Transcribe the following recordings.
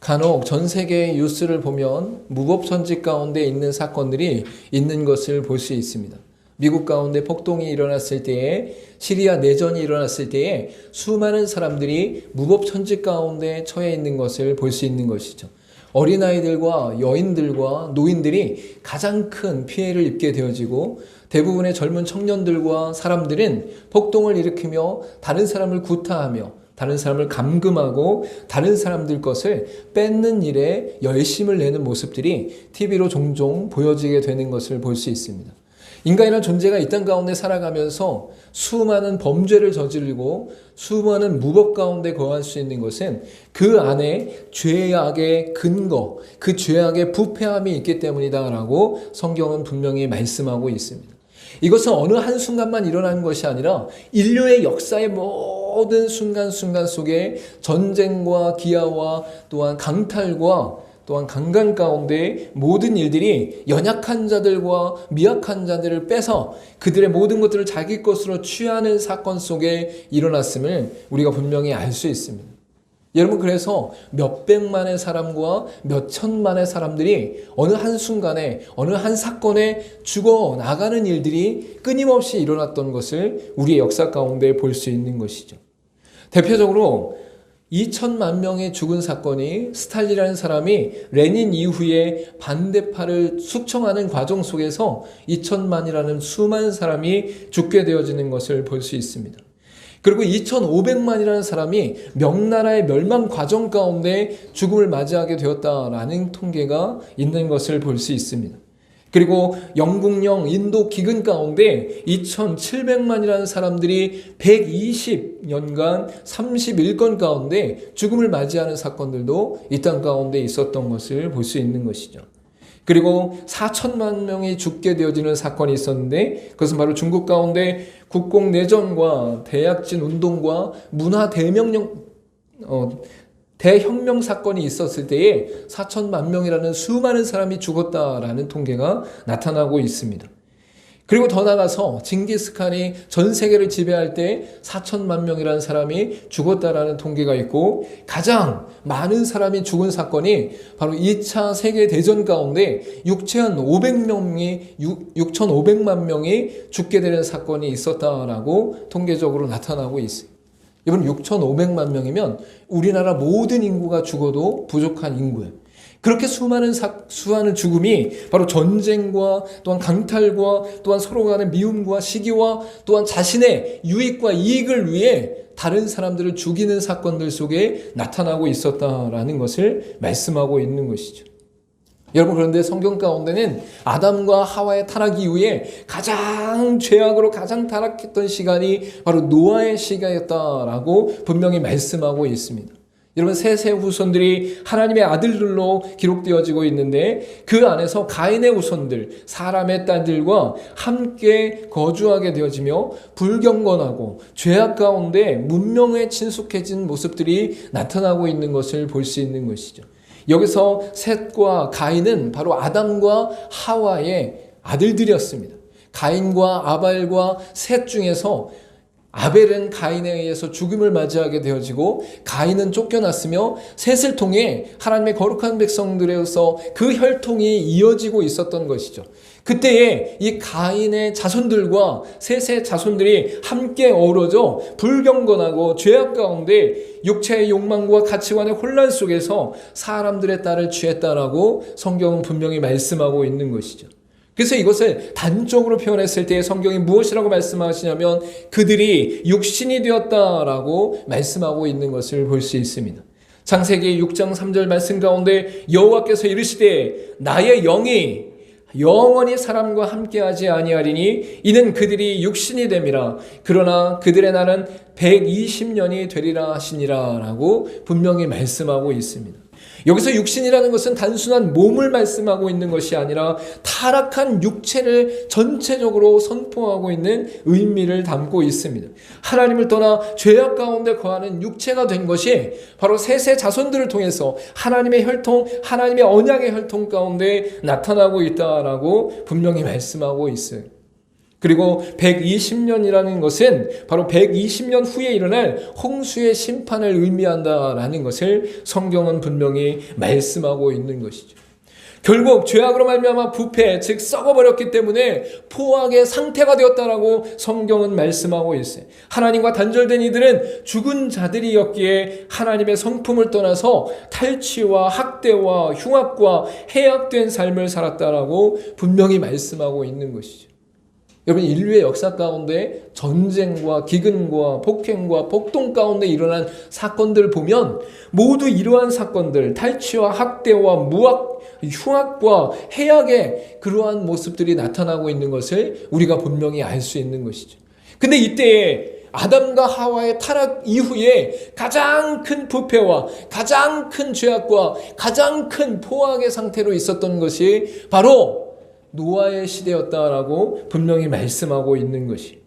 간혹 전 세계의 뉴스를 보면 무법천지 가운데 있는 사건들이 있는 것을 볼 수 있습니다. 미국 가운데 폭동이 일어났을 때에, 시리아 내전이 일어났을 때에 수많은 사람들이 무법천지 가운데 처해 있는 것을 볼 수 있는 것이죠. 어린아이들과 여인들과 노인들이 가장 큰 피해를 입게 되어지고, 대부분의 젊은 청년들과 사람들은 폭동을 일으키며 다른 사람을 구타하며 다른 사람을 감금하고 다른 사람들 것을 뺏는 일에 열심을 내는 모습들이 TV로 종종 보여지게 되는 것을 볼 수 있습니다. 인간이라는 존재가 이 땅 가운데 살아가면서 수많은 범죄를 저지르고 수많은 무법 가운데 거할 수 있는 것은 그 안에 죄악의 근거, 그 죄악의 부패함이 있기 때문이다라고 성경은 분명히 말씀하고 있습니다. 이것은 어느 한순간만 일어나는 것이 아니라 인류의 역사의 모든 순간순간 속에 전쟁과 기아와 또한 강탈과 또한 강간 가운데 모든 일들이 연약한 자들과 미약한 자들을 빼서 그들의 모든 것들을 자기 것으로 취하는 사건 속에 일어났음을 우리가 분명히 알 수 있습니다. 여러분, 그래서 몇백만의 사람과 몇천만의 사람들이 어느 한순간에 어느 한 사건에 죽어나가는 일들이 끊임없이 일어났던 것을 우리의 역사 가운데 볼 수 있는 것이죠. 대표적으로 2천만 명이 죽은 사건이, 스탈린이라는 사람이 레닌 이후에 반대파를 숙청하는 과정 속에서 2천만이라는 수많은 사람이 죽게 되어지는 것을 볼 수 있습니다. 그리고 2,500만이라는 사람이 명나라의 멸망 과정 가운데 죽음을 맞이하게 되었다라는 통계가 있는 것을 볼 수 있습니다. 그리고 영국령 인도 기근 가운데 2,700만이라는 사람들이 120년간 31건 가운데 죽음을 맞이하는 사건들도 이 땅 가운데 있었던 것을 볼 수 있는 것이죠. 그리고 4천만 명이 죽게 되어지는 사건이 있었는데, 그것은 바로 중국 가운데 국공내전과 대약진 운동과 대혁명 사건이 있었을 때에 4천만 명이라는 수많은 사람이 죽었다라는 통계가 나타나고 있습니다. 그리고 더 나아가서 징기스칸이 전 세계를 지배할 때 4천만 명이라는 사람이 죽었다라는 통계가 있고, 가장 많은 사람이 죽은 사건이 바로 2차 세계대전 가운데 6,500만 명이 죽게 되는 사건이 있었다라고 통계적으로 나타나고 있습니다. 이번 6,500만 명이면 우리나라 모든 인구가 죽어도 부족한 인구예요. 그렇게 수많은 죽음이 바로 전쟁과 또한 강탈과 또한 서로 간의 미움과 시기와 또한 자신의 유익과 이익을 위해 다른 사람들을 죽이는 사건들 속에 나타나고 있었다라는 것을 말씀하고 있는 것이죠. 여러분, 그런데 성경 가운데는 아담과 하와의 타락 이후에 가장 죄악으로 가장 타락했던 시간이 바로 노아의 시기였다라고 분명히 말씀하고 있습니다. 여러분, 셋의 후손들이 하나님의 아들들로 기록되어지고 있는데, 그 안에서 가인의 후손들, 사람의 딸들과 함께 거주하게 되어지며 불경건하고 죄악 가운데 문명에 친숙해진 모습들이 나타나고 있는 것을 볼 수 있는 것이죠. 여기서 셋과 가인은 바로 아담과 하와의 아들들이었습니다. 가인과 아발과 셋 중에서 아벨은 가인에 의해서 죽음을 맞이하게 되어지고, 가인은 쫓겨났으며 셋을 통해 하나님의 거룩한 백성들에서 그 혈통이 이어지고 있었던 것이죠. 그때에 이 가인의 자손들과 셋의 자손들이 함께 어우러져 불경건하고 죄악 가운데 육체의 욕망과 가치관의 혼란 속에서 사람들의 딸을 취했다라고 성경은 분명히 말씀하고 있는 것이죠. 그래서 이것을 단적으로 표현했을 때 성경이 무엇이라고 말씀하시냐면, 그들이 육신이 되었다라고 말씀하고 있는 것을 볼 수 있습니다. 창세기 6장 3절 말씀 가운데 여호와께서 이르시되 나의 영이 영원히 사람과 함께하지 아니하리니 이는 그들이 육신이 됨이라. 그러나 그들의 날은 120년이 되리라 하시니라 라고 분명히 말씀하고 있습니다. 여기서 육신이라는 것은 단순한 몸을 말씀하고 있는 것이 아니라 타락한 육체를 전체적으로 선포하고 있는 의미를 담고 있습니다. 하나님을 떠나 죄악 가운데 거하는 육체가 된 것이 바로 셋의 자손들을 통해서 하나님의 혈통, 하나님의 언약의 혈통 가운데 나타나고 있다라고 분명히 말씀하고 있어요. 그리고 120년이라는 것은 바로 120년 후에 일어날 홍수의 심판을 의미한다라는 것을 성경은 분명히 말씀하고 있는 것이죠. 결국 죄악으로 말미암아 부패, 즉 썩어버렸기 때문에 포악의 상태가 되었다라고 성경은 말씀하고 있어요. 하나님과 단절된 이들은 죽은 자들이었기에 하나님의 성품을 떠나서 탈취와 학대와 흉악과 해악된 삶을 살았다라고 분명히 말씀하고 있는 것이죠. 여러분, 인류의 역사 가운데 전쟁과 기근과 폭행과 폭동 가운데 일어난 사건들을 보면 모두 이러한 사건들, 탈취와 학대와 흉악과 해악의 그러한 모습들이 나타나고 있는 것을 우리가 분명히 알 수 있는 것이죠. 근데 이때에 아담과 하와의 타락 이후에 가장 큰 부패와 가장 큰 죄악과 가장 큰 포악의 상태로 있었던 것이 바로 노아의 시대였다라고 분명히 말씀하고 있는 것이,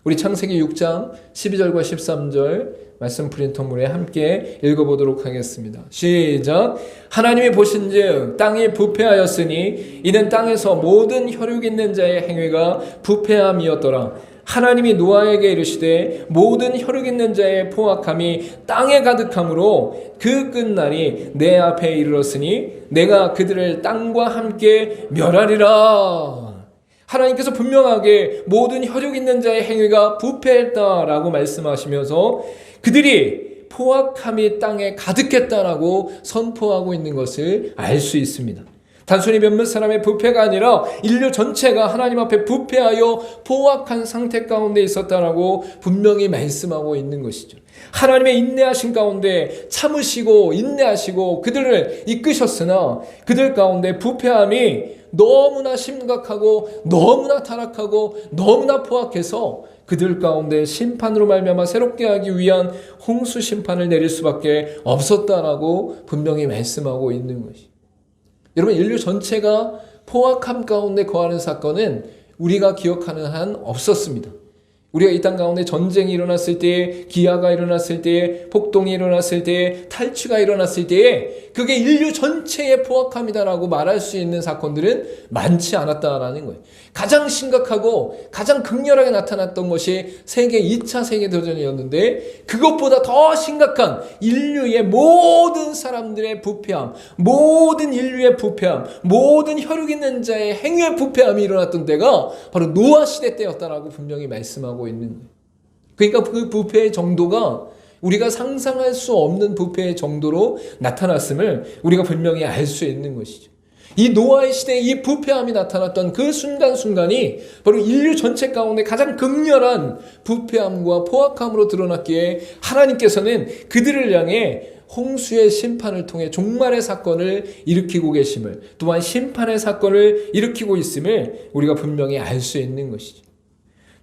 우리 창세기 6장 12절과 13절 말씀 프린터물에 함께 읽어보도록 하겠습니다. 시작. 하나님이 보신즉 땅이 부패하였으니 이는 땅에서 모든 혈육 있는 자의 행위가 부패함이었더라. 하나님이 노아에게 이르시되 모든 혈육 있는 자의 포악함이 땅에 가득함으로 그 끝날이 내 앞에 이르렀으니 내가 그들을 땅과 함께 멸하리라. 하나님께서 분명하게 모든 혈육 있는 자의 행위가 부패했다라고 말씀하시면서 그들이 포악함이 땅에 가득했다라고 선포하고 있는 것을 알 수 있습니다. 단순히 몇몇 사람의 부패가 아니라 인류 전체가 하나님 앞에 부패하여 포악한 상태 가운데 있었다라고 분명히 말씀하고 있는 것이죠. 하나님의 인내하신 가운데 참으시고 인내하시고 그들을 이끄셨으나 그들 가운데 부패함이 너무나 심각하고 너무나 타락하고 너무나 포악해서 그들 가운데 심판으로 말미암아 새롭게 하기 위한 홍수 심판을 내릴 수밖에 없었다라고 분명히 말씀하고 있는 것이죠. 여러분, 인류 전체가 포악함 가운데 거하는 사건은 우리가 기억하는 한 없었습니다. 우리가 이 땅 가운데 전쟁이 일어났을 때에, 기아가 일어났을 때에, 폭동이 일어났을 때에, 탈취가 일어났을 때에 그게 인류 전체의 포악함이다라고 말할 수 있는 사건들은 많지 않았다라는 거예요. 가장 심각하고 가장 극렬하게 나타났던 것이 세계 2차 세계대전이었는데 그것보다 더 심각한 인류의 모든 사람들의 부패함, 모든 인류의 부패함, 모든 혈육 있는 자의 행위의 부패함이 일어났던 때가 바로 노아 시대 때였다라고 분명히 말씀하고 있는 거예요. 그러니까 그 부패의 정도가 우리가 상상할 수 없는 부패의 정도로 나타났음을 우리가 분명히 알 수 있는 것이죠. 이 노아의 시대에 이 부패함이 나타났던 그 순간순간이 바로 인류 전체 가운데 가장 극렬한 부패함과 포악함으로 드러났기에 하나님께서는 그들을 향해 홍수의 심판을 통해 종말의 사건을 일으키고 계심을, 또한 심판의 사건을 일으키고 있음을 우리가 분명히 알 수 있는 것이죠.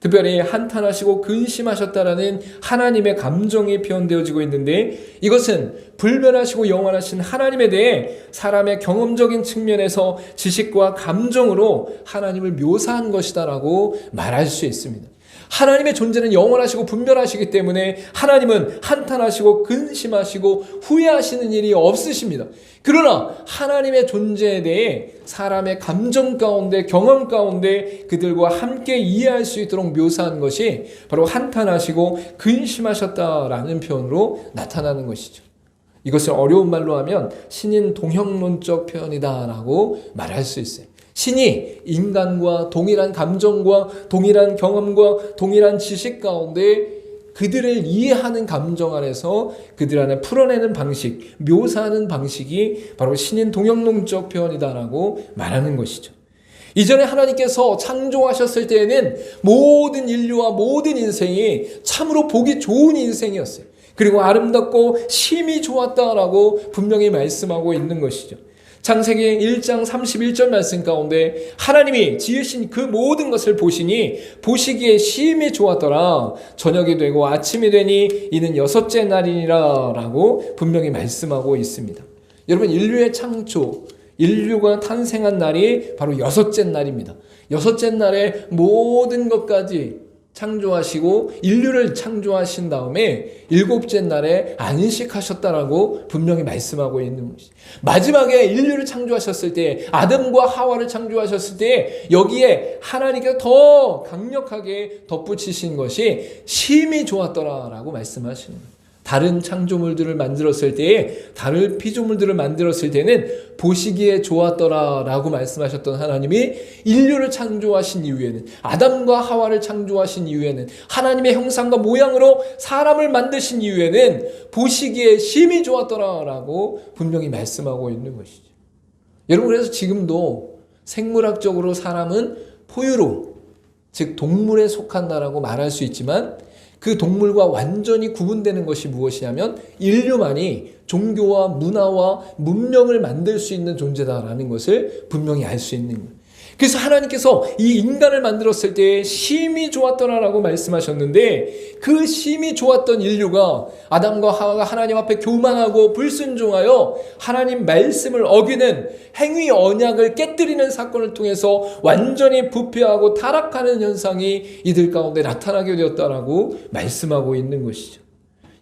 특별히 한탄하시고 근심하셨다라는 하나님의 감정이 표현되어지고 있는데 이것은 불변하시고 영원하신 하나님에 대해 사람의 경험적인 측면에서 지식과 감정으로 하나님을 묘사한 것이다라고 말할 수 있습니다. 하나님의 존재는 영원하시고 분별하시기 때문에 하나님은 한탄하시고 근심하시고 후회하시는 일이 없으십니다. 그러나 하나님의 존재에 대해 사람의 감정 가운데, 경험 가운데 그들과 함께 이해할 수 있도록 묘사한 것이 바로 한탄하시고 근심하셨다라는 표현으로 나타나는 것이죠. 이것을 어려운 말로 하면 신인 동형론적 표현이다라고 말할 수 있어요. 신이 인간과 동일한 감정과 동일한 경험과 동일한 지식 가운데 그들을 이해하는 감정 안에서 그들 안에 풀어내는 방식, 묘사하는 방식이 바로 신인 동형론적 표현이다라고 말하는 것이죠. 이전에 하나님께서 창조하셨을 때에는 모든 인류와 모든 인생이 참으로 보기 좋은 인생이었어요. 그리고 아름답고 심히 좋았다라고 분명히 말씀하고 있는 것이죠. 창세기 1장 31절 말씀 가운데 하나님이 지으신 그 모든 것을 보시니 보시기에 심히 좋았더라. 저녁이 되고 아침이 되니 이는 여섯째 날이니라 라고 분명히 말씀하고 있습니다. 여러분, 인류의 창조, 인류가 탄생한 날이 바로 여섯째 날입니다. 여섯째 날에 모든 것까지 창조하시고 인류를 창조하신 다음에 일곱째 날에 안식하셨다라고 분명히 말씀하고 있는 것이. 마지막에 인류를 창조하셨을 때, 아담과 하와를 창조하셨을 때 여기에 하나님께서 더 강력하게 덧붙이신 것이 심히 좋았더라라고 말씀하시는 거예요. 다른 창조물들을 만들었을 때에, 다른 피조물들을 만들었을 때는 보시기에 좋았더라라고 말씀하셨던 하나님이 인류를 창조하신 이후에는, 아담과 하와를 창조하신 이후에는, 하나님의 형상과 모양으로 사람을 만드신 이후에는 보시기에 심히 좋았더라라고 분명히 말씀하고 있는 것이죠. 여러분, 그래서 지금도 생물학적으로 사람은 포유류, 즉 동물에 속한다라고 말할 수 있지만, 그 동물과 완전히 구분되는 것이 무엇이냐면 인류만이 종교와 문화와 문명을 만들 수 있는 존재다라는 것을 분명히 알 수 있는 거예요. 그래서 하나님께서 이 인간을 만들었을 때 심히 좋았더라라고 말씀하셨는데, 그 심히 좋았던 인류가, 아담과 하와가 하나님 앞에 교만하고 불순종하여 하나님 말씀을 어기는 행위 언약을 깨뜨리는 사건을 통해서 완전히 부패하고 타락하는 현상이 이들 가운데 나타나게 되었다라고 말씀하고 있는 것이죠.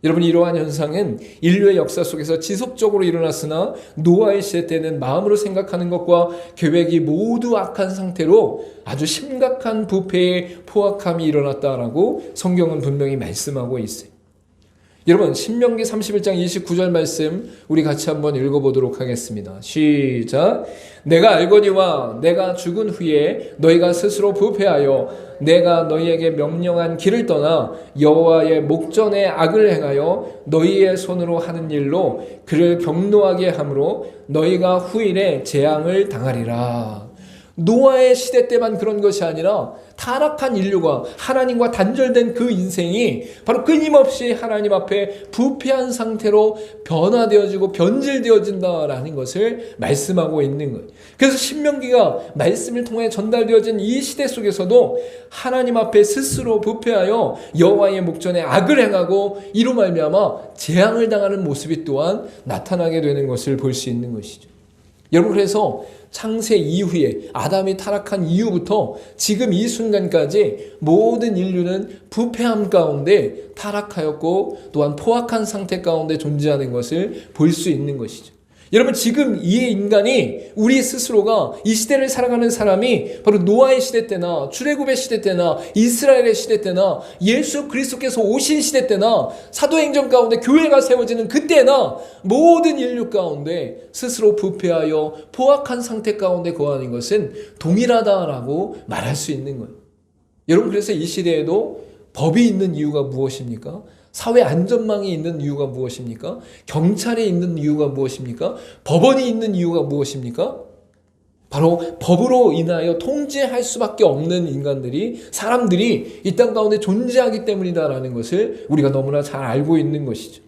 여러분, 이러한 현상은 인류의 역사 속에서 지속적으로 일어났으나 노아의 시대 때는 마음으로 생각하는 것과 계획이 모두 악한 상태로 아주 심각한 부패의 포악함이 일어났다라고 성경은 분명히 말씀하고 있어요. 여러분, 신명기 31장 29절 말씀 우리 같이 한번 읽어보도록 하겠습니다. 시작. 내가 알거니와 내가 죽은 후에 너희가 스스로 부패하여 내가 너희에게 명령한 길을 떠나 여호와의 목전에 악을 행하여 너희의 손으로 하는 일로 그를 경노하게 함으로 너희가 후일에 재앙을 당하리라. 노아의 시대 때만 그런 것이 아니라 타락한 인류가 하나님과 단절된 그 인생이 바로 끊임없이 하나님 앞에 부패한 상태로 변화되어지고 변질되어진다라는 것을 말씀하고 있는 거예요. 그래서 신명기가 말씀을 통해 전달되어진 이 시대 속에서도 하나님 앞에 스스로 부패하여 여호와의 목전에 악을 행하고 이로 말미암아 재앙을 당하는 모습이 또한 나타나게 되는 것을 볼 수 있는 것이죠. 여러분, 그래서 창세 이후에 아담이 타락한 이후부터 지금 이 순간까지 모든 인류는 부패함 가운데 타락하였고 또한 포악한 상태 가운데 존재하는 것을 볼 수 있는 것이죠. 여러분, 지금 이 인간이, 우리 스스로가 이 시대를 살아가는 사람이 바로 노아의 시대 때나 출애굽의 시대 때나 이스라엘의 시대 때나 예수 그리스도께서 오신 시대 때나 사도행전 가운데 교회가 세워지는 그때나 모든 인류 가운데 스스로 부패하여 포악한 상태 가운데 거하는 것은 동일하다라고 말할 수 있는 거예요. 여러분, 그래서 이 시대에도 법이 있는 이유가 무엇입니까? 사회 안전망이 있는 이유가 무엇입니까? 경찰이 있는 이유가 무엇입니까? 법원이 있는 이유가 무엇입니까? 바로 법으로 인하여 통제할 수밖에 없는 인간들이, 사람들이 이 땅 가운데 존재하기 때문이다라는 것을 우리가 너무나 잘 알고 있는 것이죠.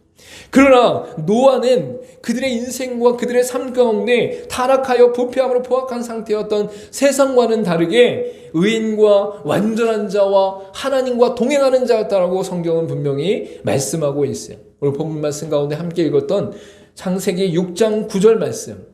그러나 노아는 그들의 인생과 그들의 삶 가운데 타락하여 부패함으로 포악한 상태였던 세상과는 다르게 의인과 완전한 자와 하나님과 동행하는 자였다라고 성경은 분명히 말씀하고 있어요. 오늘 본문 말씀 가운데 함께 읽었던 창세기 6장 9절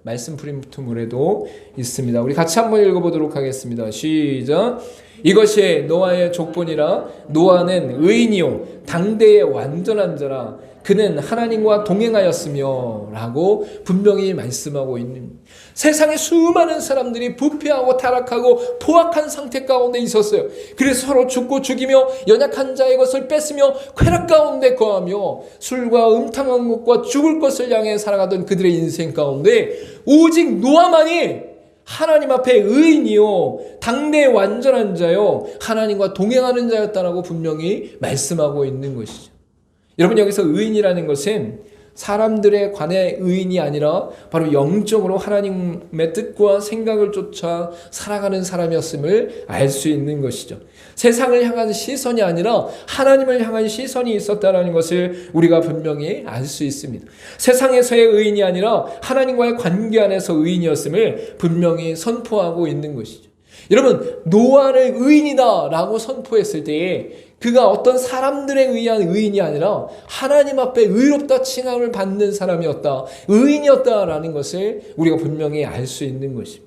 말씀 프린트물에도 있습니다. 우리 같이 한번 읽어보도록 하겠습니다. 시작. 이것이 노아의 족본이라. 노아는 의인이요 당대의 완전한 자라. 그는 하나님과 동행하였으며 라고 분명히 말씀하고 있는, 세상에 수많은 사람들이 부패하고 타락하고 포악한 상태 가운데 있었어요. 그래서 서로 죽고 죽이며 연약한 자의 것을 뺏으며 쾌락 가운데 거하며 술과 음탕한 것과 죽을 것을 향해 살아가던 그들의 인생 가운데 오직 노아만이 하나님 앞에 의인이요 당대의 완전한 자요 하나님과 동행하는 자였다라고 분명히 말씀하고 있는 것이죠. 여러분, 여기서 의인이라는 것은 사람들에 관해 의인이 아니라 바로 영적으로 하나님의 뜻과 생각을 쫓아 살아가는 사람이었음을 알 수 있는 것이죠. 세상을 향한 시선이 아니라 하나님을 향한 시선이 있었다는 것을 우리가 분명히 알 수 있습니다. 세상에서의 의인이 아니라 하나님과의 관계 안에서 의인이었음을 분명히 선포하고 있는 것이죠. 여러분, 노아를 의인이다 라고 선포했을 때에 그가 어떤 사람들에 의한 의인이 아니라 하나님 앞에 의롭다 칭함을 받는 사람이었다, 의인이었다라는 것을 우리가 분명히 알 수 있는 것입니다.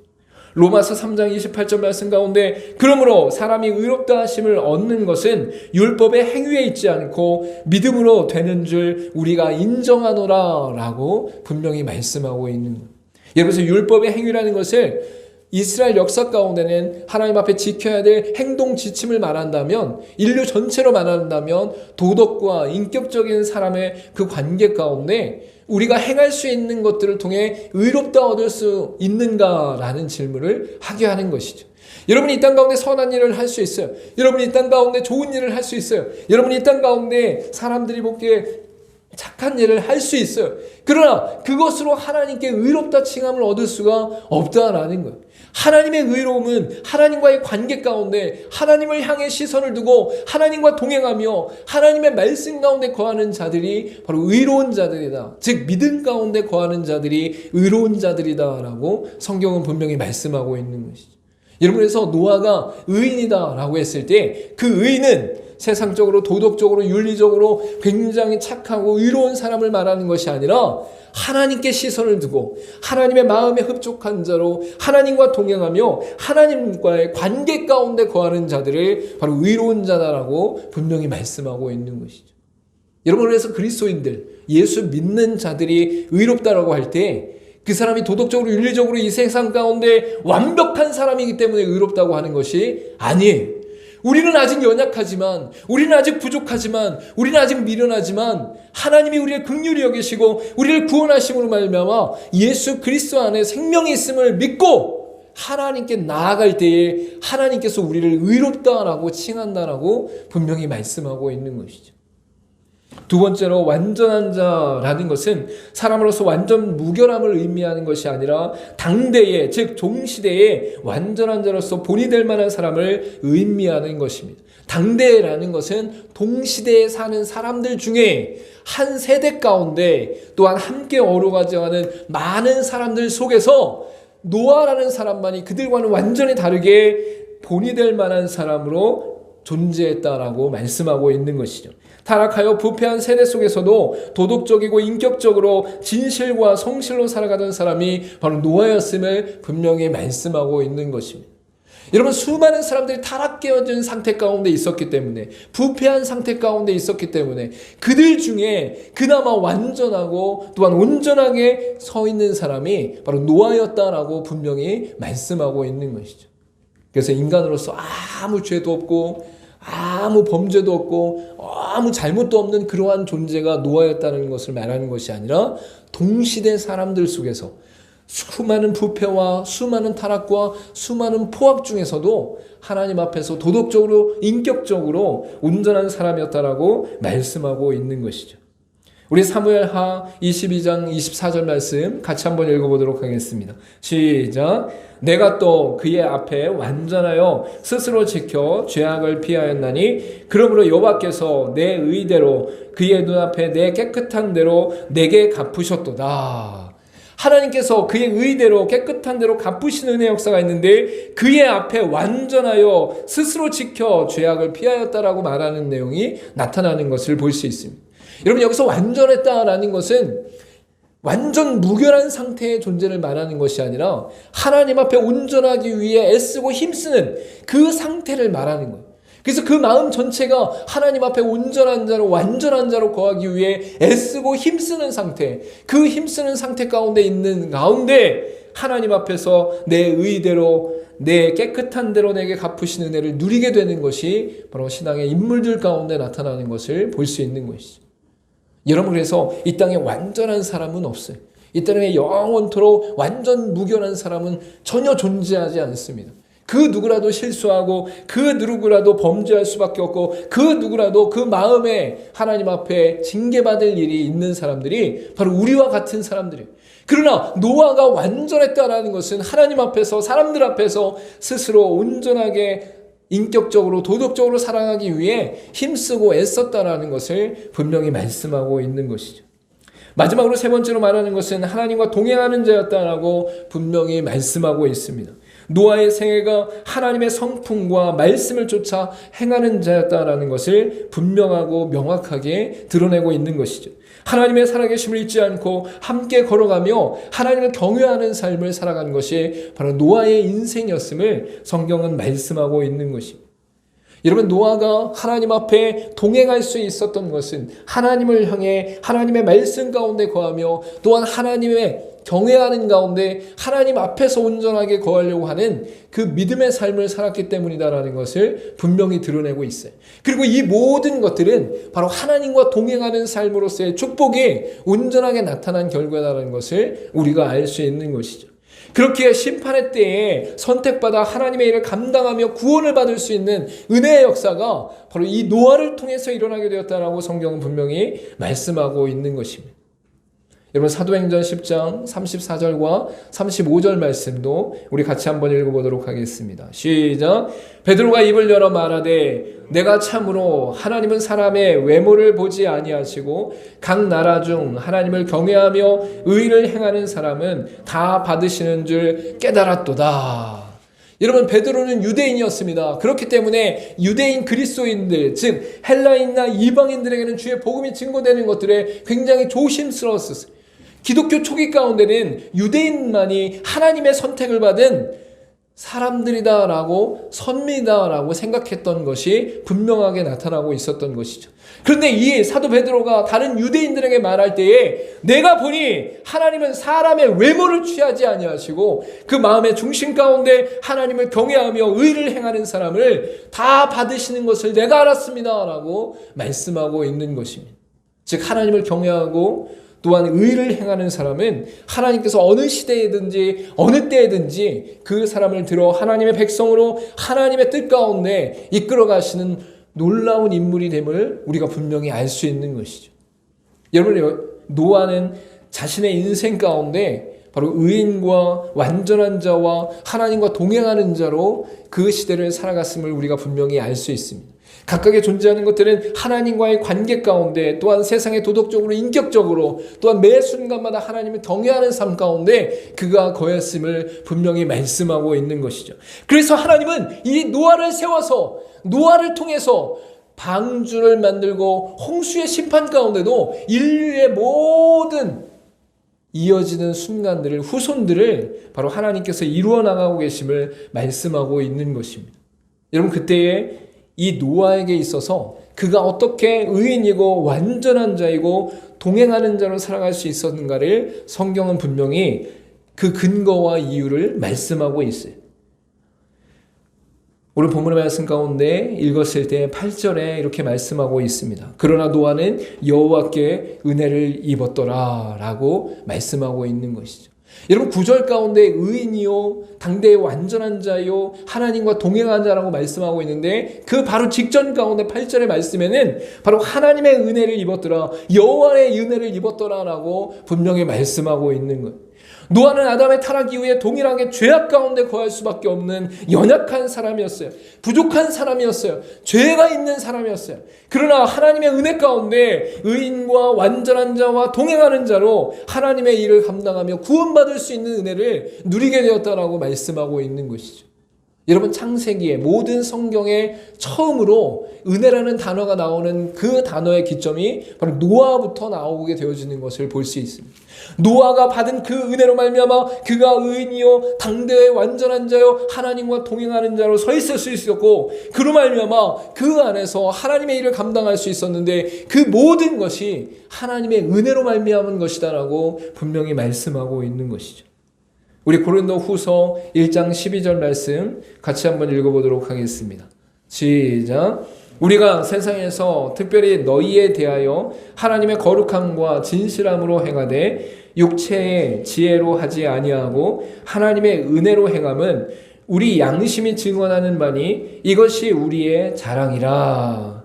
로마서 3장 28절 말씀 가운데 그러므로 사람이 의롭다 하심을 얻는 것은 율법의 행위에 있지 않고 믿음으로 되는 줄 우리가 인정하노라 라고 분명히 말씀하고 있는 거예요. 여러분, 율법의 행위라는 것을 이스라엘 역사 가운데는 하나님 앞에 지켜야 될 행동 지침을 말한다면, 인류 전체로 말한다면 도덕과 인격적인 사람의 그 관계 가운데 우리가 행할 수 있는 것들을 통해 의롭다 얻을 수 있는가라는 질문을 하게 하는 것이죠. 여러분이 이 땅 가운데 선한 일을 할 수 있어요. 여러분이 이 땅 가운데 좋은 일을 할 수 있어요. 여러분이 이 땅 가운데 사람들이 보기에 착한 일을 할 수 있어요. 그러나 그것으로 하나님께 의롭다 칭함을 얻을 수가 없다라는 거예요. 하나님의 의로움은 하나님과의 관계 가운데 하나님을 향해 시선을 두고 하나님과 동행하며 하나님의 말씀 가운데 거하는 자들이 바로 의로운 자들이다. 즉 믿음 가운데 거하는 자들이 의로운 자들이다라고 성경은 분명히 말씀하고 있는 것이죠. 여러분, 그래서 노아가 의인이다라고 했을 때 그 의인은 세상적으로 도덕적으로 윤리적으로 굉장히 착하고 의로운 사람을 말하는 것이 아니라 하나님께 시선을 두고 하나님의 마음에 흡족한 자로 하나님과 동행하며 하나님과의 관계 가운데 거하는 자들을 바로 의로운 자다라고 분명히 말씀하고 있는 것이죠. 여러분, 그래서 그리스도인들, 예수 믿는 자들이 의롭다라고 할 때 그 사람이 도덕적으로 윤리적으로 이 세상 가운데 완벽한 사람이기 때문에 의롭다고 하는 것이 아니에요. 우리는 아직 연약하지만, 우리는 아직 부족하지만, 우리는 아직 미련하지만 하나님이 우리를 긍휼히 여기시고 우리를 구원하심으로 말미암아 예수 그리스도 안에 생명이 있음을 믿고 하나님께 나아갈 때에 하나님께서 우리를 의롭다라고 칭한다라고 분명히 말씀하고 있는 것이죠. 두 번째로, 완전한 자라는 것은 사람으로서 완전 무결함을 의미하는 것이 아니라 당대의, 즉 동시대의 완전한 자로서 본이 될 만한 사람을 의미하는 것입니다. 당대라는 것은 동시대에 사는 사람들 중에 한 세대 가운데 또한 함께 어우러가져가는 많은 사람들 속에서 노아라는 사람만이 그들과는 완전히 다르게 본이 될 만한 사람으로 존재했다라고 말씀하고 있는 것이죠. 타락하여 부패한 세대 속에서도 도덕적이고 인격적으로 진실과 성실로 살아가던 사람이 바로 노아였음을 분명히 말씀하고 있는 것입니다. 여러분, 수많은 사람들이 타락되어진 상태 가운데 있었기 때문에, 부패한 상태 가운데 있었기 때문에 그들 중에 그나마 완전하고 또한 온전하게 서 있는 사람이 바로 노아였다라고 분명히 말씀하고 있는 것이죠. 그래서 인간으로서 아무 죄도 없고 아무 범죄도 없고 아무 잘못도 없는 그러한 존재가 노아였다는 것을 말하는 것이 아니라 동시대 사람들 속에서 수많은 부패와 수많은 타락과 수많은 포악 중에서도 하나님 앞에서 도덕적으로 인격적으로 온전한 사람이었다라고 말씀하고 있는 것이죠. 우리 사무엘하 22장 24절 말씀 같이 한번 읽어보도록 하겠습니다. 시작. 내가 또 그의 앞에 완전하여 스스로 지켜 죄악을 피하였나니 그러므로 여호와께서 내 의대로 그의 눈앞에 내 깨끗한 대로 내게 갚으셨도다. 하나님께서 그의 의대로 깨끗한 대로 갚으시는 은혜 역사가 있는데 그의 앞에 완전하여 스스로 지켜 죄악을 피하였다라고 말하는 내용이 나타나는 것을 볼 수 있습니다. 여러분, 여기서 완전했다라는 것은 완전 무결한 상태의 존재를 말하는 것이 아니라 하나님 앞에 온전하기 위해 애쓰고 힘쓰는 그 상태를 말하는 거예요. 그래서 그 마음 전체가 하나님 앞에 온전한 자로 완전한 자로 거하기 위해 애쓰고 힘쓰는 상태, 그 힘쓰는 상태 가운데 있는 가운데 하나님 앞에서 내 의대로 내 깨끗한 대로 내게 갚으시는 은혜를 누리게 되는 것이 바로 신앙의 인물들 가운데 나타나는 것을 볼 수 있는 것이죠. 여러분, 그래서 이 땅에 완전한 사람은 없어요. 이 땅에 영원토록 완전 무결한 사람은 전혀 존재하지 않습니다. 그 누구라도 실수하고 그 누구라도 범죄할 수밖에 없고 그 누구라도 그 마음에 하나님 앞에 징계받을 일이 있는 사람들이 바로 우리와 같은 사람들이에요. 그러나 노아가 완전했다라는 것은 하나님 앞에서 사람들 앞에서 스스로 온전하게 인격적으로 도덕적으로 살아가기 위해 힘쓰고 애썼다라는 것을 분명히 말씀하고 있는 것이죠. 마지막으로 세 번째로 말하는 것은 하나님과 동행하는 자였다라고 분명히 말씀하고 있습니다. 노아의 생애가 하나님의 성품과 말씀을 쫓아 행하는 자였다라는 것을 분명하고 명확하게 드러내고 있는 것이죠. 하나님의 살아계심을 잊지 않고 함께 걸어가며 하나님을 경외하는 삶을 살아간 것이 바로 노아의 인생이었음을 성경은 말씀하고 있는 것입니다. 여러분, 노아가 하나님 앞에 동행할 수 있었던 것은 하나님을 향해 하나님의 말씀 가운데 거하며 또한 하나님의 경외하는 가운데 하나님 앞에서 온전하게 거하려고 하는 그 믿음의 삶을 살았기 때문이다라는 것을 분명히 드러내고 있어요. 그리고 이 모든 것들은 바로 하나님과 동행하는 삶으로서의 축복이 온전하게 나타난 결과다라는 것을 우리가 알 수 있는 것이죠. 그렇게 심판의 때에 선택받아 하나님의 일을 감당하며 구원을 받을 수 있는 은혜의 역사가 바로 이 노아를 통해서 일어나게 되었다라고 성경은 분명히 말씀하고 있는 것입니다. 여러분, 사도행전 10장 34절과 35절 말씀도 우리 같이 한번 읽어보도록 하겠습니다. 시작. 베드로가 입을 열어 말하되 내가 참으로 하나님은 사람의 외모를 보지 아니하시고 각 나라 중 하나님을 경외하며 의를 행하는 사람은 다 받으시는 줄 깨달았도다. 여러분, 베드로는 유대인이었습니다. 그렇기 때문에 유대인 그리스도인들, 즉 헬라인이나 이방인들에게는 주의 복음이 증거되는 것들에 굉장히 조심스러웠었어요. 기독교 초기 가운데는 유대인만이 하나님의 선택을 받은 사람들이다라고 선미다라고 생각했던 것이 분명하게 나타나고 있었던 것이죠. 그런데 이 사도 베드로가 다른 유대인들에게 말할 때에 내가 보니 하나님은 사람의 외모를 취하지 아니하시고 그 마음의 중심 가운데 하나님을 경외하며 의를 행하는 사람을 다 받으시는 것을 내가 알았습니다라고 말씀하고 있는 것입니다. 즉 하나님을 경외하고 또한 의를 행하는 사람은 하나님께서 어느 시대에든지 어느 때에든지 그 사람을 들어 하나님의 백성으로 하나님의 뜻 가운데 이끌어 가시는 놀라운 인물이 됨을 우리가 분명히 알 수 있는 것이죠. 여러분, 노아는 자신의 인생 가운데 바로 의인과 완전한 자와 하나님과 동행하는 자로 그 시대를 살아갔음을 우리가 분명히 알 수 있습니다. 각각의 존재하는 것들은 하나님과의 관계 가운데 또한 세상의 도덕적으로 인격적으로 또한 매 순간마다 하나님을 경외하는 삶 가운데 그가 거했음을 분명히 말씀하고 있는 것이죠. 그래서 하나님은 이 노아를 세워서 노아를 통해서 방주를 만들고 홍수의 심판 가운데도 인류의 모든 이어지는 순간들을 후손들을 바로 하나님께서 이루어 나가고 계심을 말씀하고 있는 것입니다. 여러분, 그때에 이 노아에게 있어서 그가 어떻게 의인이고 완전한 자이고 동행하는 자로 살아갈 수 있었는가를 성경은 분명히 그 근거와 이유를 말씀하고 있어요. 오늘 본문의 말씀 가운데 읽었을 때 8절에 이렇게 말씀하고 있습니다. 그러나 노아는 여호와께 은혜를 입었더라 라고 말씀하고 있는 것이죠. 여러분, 9절 가운데 의인이요 당대의 완전한 자요 하나님과 동행한 자라고 말씀하고 있는데 그 바로 직전 가운데 8절의 말씀에는 바로 하나님의 은혜를 입었더라, 여호와의 은혜를 입었더라 라고 분명히 말씀하고 있는 것. 노아는 아담의 타락 이후에 동일하게 죄악 가운데 거할 수밖에 없는 연약한 사람이었어요. 부족한 사람이었어요. 죄가 있는 사람이었어요. 그러나 하나님의 은혜 가운데 의인과 완전한 자와 동행하는 자로 하나님의 일을 감당하며 구원받을 수 있는 은혜를 누리게 되었다라고 말씀하고 있는 것이죠. 여러분, 창세기의 모든 성경의 처음으로 은혜라는 단어가 나오는 그 단어의 기점이 바로 노아부터 나오게 되어지는 것을 볼 수 있습니다. 노아가 받은 그 은혜로 말미암아 그가 의인이요 당대의 완전한 자요 하나님과 동행하는 자로 서 있을 수 있었고, 그로 말미암아 그 안에서 하나님의 일을 감당할 수 있었는데 그 모든 것이 하나님의 은혜로 말미암은 것이다라고 분명히 말씀하고 있는 것이죠. 우리 고린도 후서 1장 12절 말씀 같이 한번 읽어보도록 하겠습니다. 시작. 우리가 세상에서 특별히 너희에 대하여 하나님의 거룩함과 진실함으로 행하되 육체의 지혜로 하지 아니하고 하나님의 은혜로 행함은 우리 양심이 증언하는 바니 이것이 우리의 자랑이라.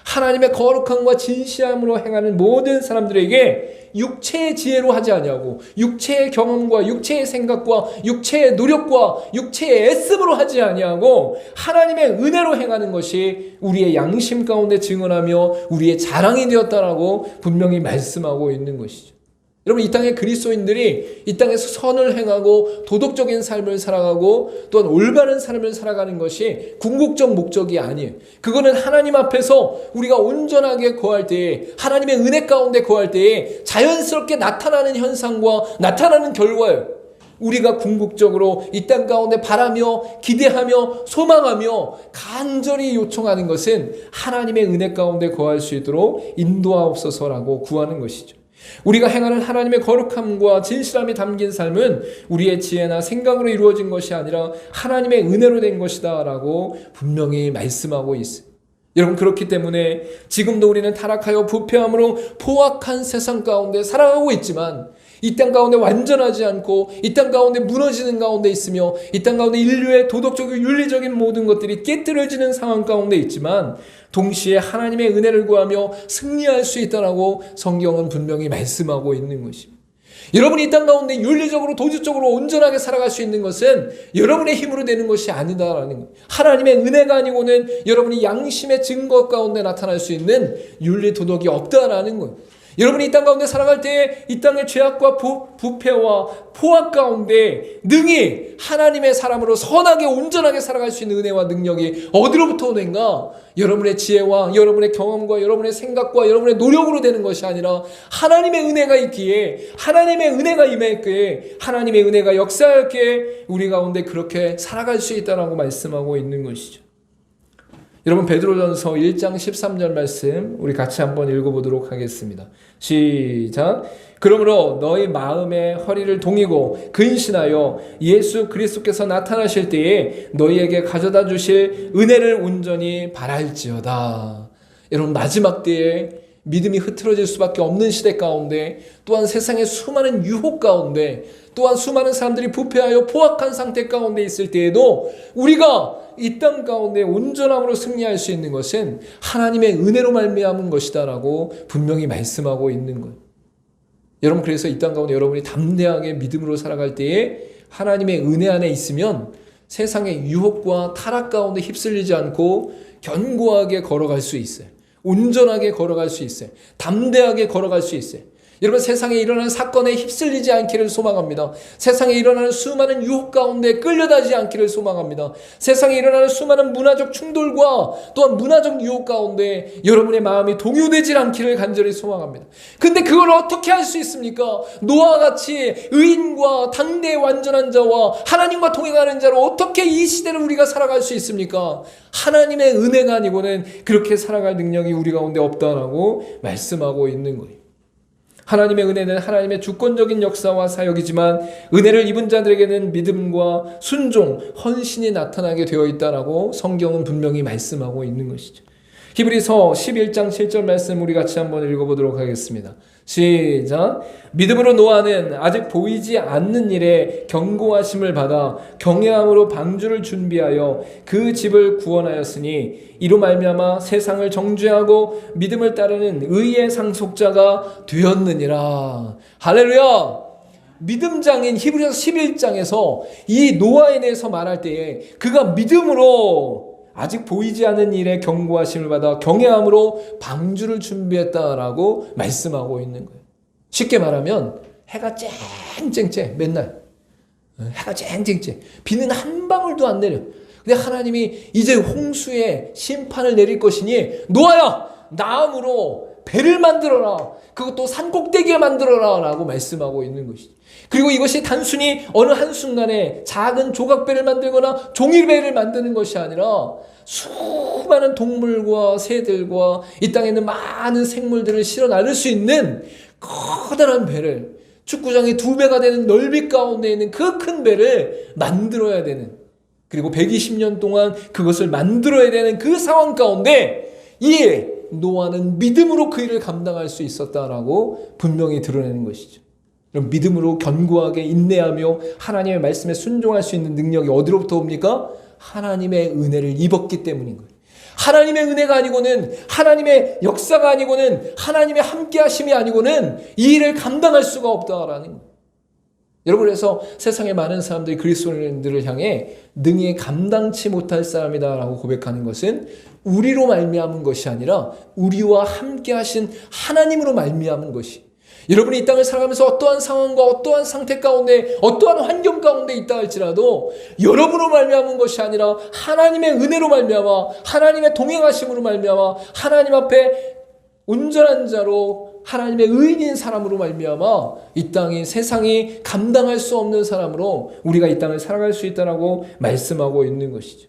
하나님의 거룩함과 진실함으로 행하는 모든 사람들에게 육체의 지혜로 하지 아니하고 육체의 경험과 육체의 생각과 육체의 노력과 육체의 애씀으로 하지 아니하고 하나님의 은혜로 행하는 것이 우리의 양심 가운데 증언하며 우리의 자랑이 되었다라고 분명히 말씀하고 있는 것이죠. 여러분, 이 땅의 그리스도인들이 이 땅에서 선을 행하고 도덕적인 삶을 살아가고 또한 올바른 삶을 살아가는 것이 궁극적 목적이 아니에요. 그거는 하나님 앞에서 우리가 온전하게 거할 때에, 하나님의 은혜 가운데 거할 때에 자연스럽게 나타나는 현상과 나타나는 결과예요. 우리가 궁극적으로 이 땅 가운데 바라며 기대하며 소망하며 간절히 요청하는 것은 하나님의 은혜 가운데 거할 수 있도록 인도하옵소서라고 구하는 것이죠. 우리가 행하는 하나님의 거룩함과 진실함이 담긴 삶은 우리의 지혜나 생각으로 이루어진 것이 아니라 하나님의 은혜로 된 것이다 라고 분명히 말씀하고 있어요. 여러분, 그렇기 때문에 지금도 우리는 타락하여 부패함으로 포악한 세상 가운데 살아가고 있지만 이 땅 가운데 완전하지 않고 이 땅 가운데 무너지는 가운데 있으며 이 땅 가운데 인류의 도덕적이고 윤리적인 모든 것들이 깨뜨려지는 상황 가운데 있지만 동시에 하나님의 은혜를 구하며 승리할 수 있다라고 성경은 분명히 말씀하고 있는 것입니다. 여러분이 이 땅 가운데 윤리적으로 도덕적으로 온전하게 살아갈 수 있는 것은 여러분의 힘으로 되는 것이 아니다라는 거예요. 하나님의 은혜가 아니고는 여러분이 양심의 증거 가운데 나타날 수 있는 윤리 도덕이 없다라는 거예요. 여러분이 이 땅 가운데 살아갈 때 이 땅의 죄악과 부패와 포악 가운데 능히 하나님의 사람으로 선하게 온전하게 살아갈 수 있는 은혜와 능력이 어디로부터 오는가? 여러분의 지혜와 여러분의 경험과 여러분의 생각과 여러분의 노력으로 되는 것이 아니라 하나님의 은혜가 있기에, 하나님의 은혜가 임했기에, 하나님의 은혜가 역사했기에 우리 가운데 그렇게 살아갈 수 있다라고 말씀하고 있는 것이죠. 여러분, 베드로전서 1장 13절 말씀 우리 같이 한번 읽어보도록 하겠습니다. 시작. 그러므로 너희 마음의 허리를 동이고 근신하여 예수 그리스도께서 나타나실 때에 너희에게 가져다 주실 은혜를 온전히 바랄지어다. 여러분, 마지막 때에 믿음이 흐트러질 수밖에 없는 시대 가운데, 또한 세상의 수많은 유혹 가운데, 또한 수많은 사람들이 부패하여 포악한 상태 가운데 있을 때에도 우리가 이 땅 가운데 온전함으로 승리할 수 있는 것은 하나님의 은혜로 말미암은 것이다라고 분명히 말씀하고 있는 거예요. 여러분, 그래서 이 땅 가운데 여러분이 담대하게 믿음으로 살아갈 때에 하나님의 은혜 안에 있으면 세상의 유혹과 타락 가운데 휩쓸리지 않고 견고하게 걸어갈 수 있어요. 온전하게 걸어갈 수 있어요. 담대하게 걸어갈 수 있어요. 여러분, 세상에 일어나는 사건에 휩쓸리지 않기를 소망합니다. 세상에 일어나는 수많은 유혹 가운데 끌려다니지 않기를 소망합니다. 세상에 일어나는 수많은 문화적 충돌과 또한 문화적 유혹 가운데 여러분의 마음이 동요되지 않기를 간절히 소망합니다. 근데 그걸 어떻게 할 수 있습니까? 노아와 같이 의인과 당대의 완전한 자와 하나님과 동행하는 자로 어떻게 이 시대를 우리가 살아갈 수 있습니까? 하나님의 은혜가 아니고는 그렇게 살아갈 능력이 우리 가운데 없다라고 말씀하고 있는 거예요. 하나님의 은혜는 하나님의 주권적인 역사와 사역이지만 은혜를 입은 자들에게는 믿음과 순종, 헌신이 나타나게 되어 있다라고 성경은 분명히 말씀하고 있는 것이죠. 히브리서 11장 7절 말씀 우리 같이 한번 읽어보도록 하겠습니다. 시작. 믿음으로 노아는 아직 보이지 않는 일에 경고하심을 받아 경외함으로 방주를 준비하여 그 집을 구원하였으니 이로 말미암아 세상을 정죄하고 믿음을 따르는 의의 상속자가 되었느니라. 할렐루야. 믿음장인 히브리서 11장에서 이 노아에 대해서 말할 때에 그가 믿음으로 아직 보이지 않는 일에 경고하심을 받아 경외함으로 방주를 준비했다라고 말씀하고 있는 거예요. 쉽게 말하면 해가 쨍쨍쨍 맨날 해가 쨍쨍쨍 비는 한 방울도 안 내려. 근데 하나님이 이제 홍수의 심판을 내릴 것이니 노아야, 나무로 배를 만들어라. 그것도 산꼭대기에 만들어라 라고 말씀하고 있는 것이죠. 그리고 이것이 단순히 어느 한순간에 작은 조각배를 만들거나 종이배를 만드는 것이 아니라 수많은 동물과 새들과 이 땅에 있는 많은 생물들을 실어 나를 수 있는 커다란 배를, 축구장이 2배가 되는 넓이 가운데 있는 그 큰 배를 만들어야 되는, 그리고 120년 동안 그것을 만들어야 되는 그 상황 가운데 이 노아는 믿음으로 그 일을 감당할 수 있었다라고 분명히 드러내는 것이죠. 그럼 믿음으로 견고하게 인내하며 하나님의 말씀에 순종할 수 있는 능력이 어디로부터 옵니까? 하나님의 은혜를 입었기 때문인 거예요. 하나님의 은혜가 아니고는, 하나님의 역사가 아니고는, 하나님의 함께하심이 아니고는 이 일을 감당할 수가 없다라는 거예요. 여러분, 그래서 세상의 많은 사람들이 그리스도인들을 향해 능히 감당치 못할 사람이다라고 고백하는 것은 우리로 말미암은 것이 아니라 우리와 함께하신 하나님으로 말미암은 것이, 여러분이 이 땅을 살아가면서 어떠한 상황과 어떠한 상태 가운데 어떠한 환경 가운데 있다 할지라도 여러분으로 말미암은 것이 아니라 하나님의 은혜로 말미암아 하나님의 동행하심으로 말미암아 하나님 앞에 온전한 자로 하나님의 의인인 사람으로 말미암아 이 땅이 세상이 감당할 수 없는 사람으로 우리가 이 땅을 살아갈 수 있다라고 말씀하고 있는 것이죠.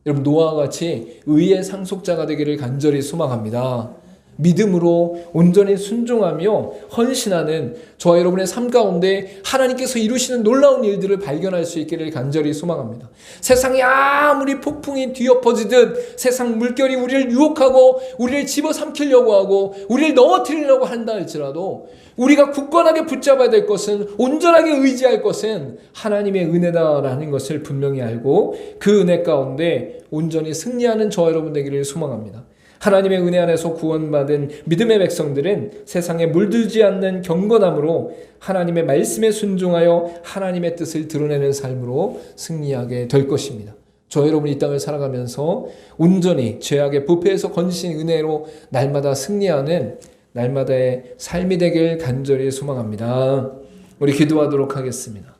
여러분 노아와 같이 의의 상속자가 되기를 간절히 소망합니다. 믿음으로 온전히 순종하며 헌신하는 저와 여러분의 삶 가운데 하나님께서 이루시는 놀라운 일들을 발견할 수 있기를 간절히 소망합니다. 세상이 아무리 폭풍이 뒤엎어지듯 세상 물결이 우리를 유혹하고 우리를 집어삼키려고 하고 우리를 넘어뜨리려고 한다 할지라도 우리가 굳건하게 붙잡아야 될 것은 온전하게 의지할 것은 하나님의 은혜다라는 것을 분명히 알고 그 은혜 가운데 온전히 승리하는 저와 여러분 되기를 소망합니다. 하나님의 은혜 안에서 구원받은 믿음의 백성들은 세상에 물들지 않는 경건함으로 하나님의 말씀에 순종하여 하나님의 뜻을 드러내는 삶으로 승리하게 될 것입니다. 저 여러분이 이 땅을 살아가면서 온전히 죄악의 부패에서 건지신 은혜로 날마다 승리하는 날마다의 삶이 되길 간절히 소망합니다. 우리 기도하도록 하겠습니다.